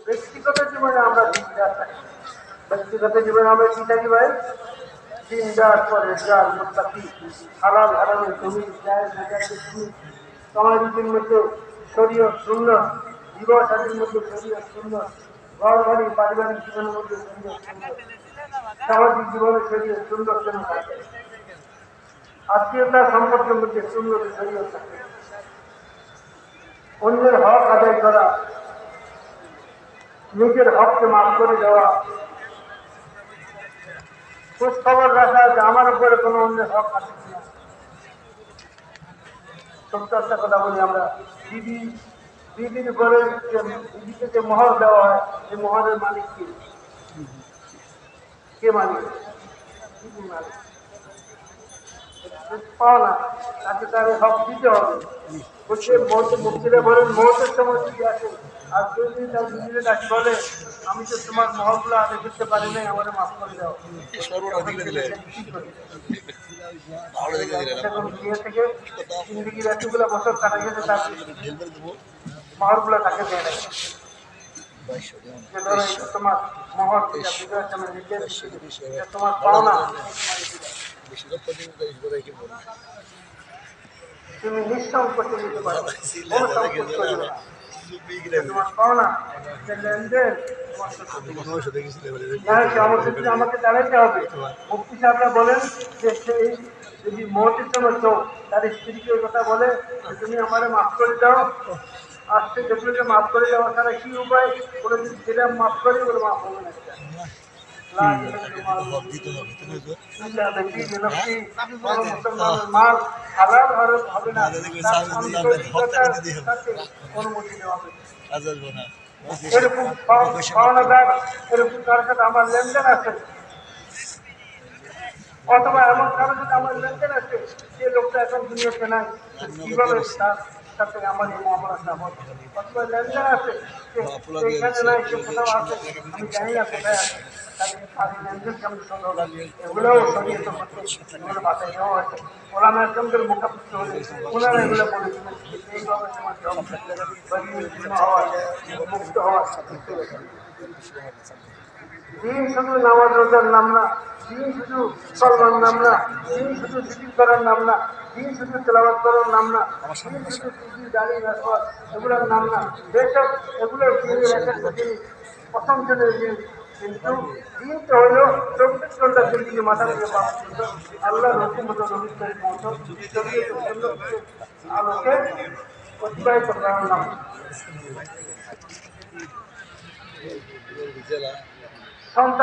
ব্যক্তিগত জীবনে আমরা দিনদার থাকি। ব্যক্তিগত জীবনে আমরা কি থাকি ভাই? দিনদার, পরেশগার, মুত্তাকি, হালাল হারামের জমি, জায়েজ নাজায়েজের জমি, সমাজের মধ্যে শরীয়ত সুন্নাত, বিবাহ শাদীর মধ্যে শরীয়ত সুন্নাত, ঘর বাড়ি পারিবারিক জীবনের মধ্যে শরীয়ত সুন্নাত, সামাজিক জীবনে শরীয়ত সুন্নাত যেন থাকে। আত্মীয়তা সম্পর্কের মধ্যে সুন্নত শরীয়ত থাকে। অন্যের হক আদায় করা, নিজের হককে মাফ করে দেওয়া, খোঁজ খবর রাখা যে আমার উপরে কোনো অন্যের হক আছে কিনা। সত্য একটা কথা বলি, আমরা বিবির উপরে বিবিকে যে মোহর দেওয়া হয়, এই মোহরের মালিক কে মালিক? বিবি মালিক। পাও না, তাকে তার হক দিতে হবে। বলছে মুক্তিরা বলেন মৌতের সময় যদি আসে আর যদি তার বিবিরে ডাকি বলে আমি তো তোমার মহলগুলো আগে করতে পারি নাই, আমাদের মাফ করে দাও। বিয়ে থেকে জিন্দিগির এতগুলো বছর কাটা গেছে, তার মহলগুলো তাকে দেয় নাই। তোমার মহল তোমার পাওনা, তুমি নিঃসংকোচে নিতে পারো, কোনো সংকোচ করবে না। তোমার পাওনা লেনদেন আমাকে দাঁড়াইতে হবে। মুফতি সাহেবরা বলেন যে সেই যদি মহতের সময় কেউ তার স্ত্রীকে কথা বলে তুমি আমারে মাফ করে দাও, আসতে যেগুলোকে মাফ করে দেওয়া ছাড়া কি উপায়? বলে যদি সেটা মাফ করি বলে মাফ হবে না। মাল হালাল হবে না, অনুমতি দেওয়া হবে। এরকম পাওনাদার, এরকম কারোর সাথে আমার লেনদেন আছে, অথবা এমন কারোর সাথে আমার লেনদেন আছে যে লোকটা এখন দুনিয়াতে নাই, কিভাবে তার সাথে আমার এই মামলাটা হবে? অথবা লেনদেন আছে এখানে নাই, সে কোথাও আছে, আমি জানি না কোথায় আছে, তাদের লেনদেন কেমন সুন্দর, এগুলোও শরীয়ত এগুলো বাতায় দেওয়া হয়েছে। ওলামা একদমদের মুখাপেক্ষি হলে ওনারা এগুলো বলেছিলেন এইভাবে তোমাকে মুক্ত হওয়ার সাথে। দিন শুধু নামাজ রোজার নাম না, দিন শুধু সলমার নাম না, দিন শুধু জিকির করার নাম না, দিন শুধু তেলাওয়াত করার নাম না, দিন শুধু টুপি দাড়ি রাখা এগুলোর নাম না। বেশক এগুলো দিনের এক একটা জিনিস, প্রথম জনের জিনিস, কিন্তু দিন তো হলো 24 ঘন্টার জিনিস মাথা দিয়ে পাওয়া কিন্তু আল্লাহ রসুল মতো নবীর মতো আলোকে অতিবাহিত করার নাম। সন্তান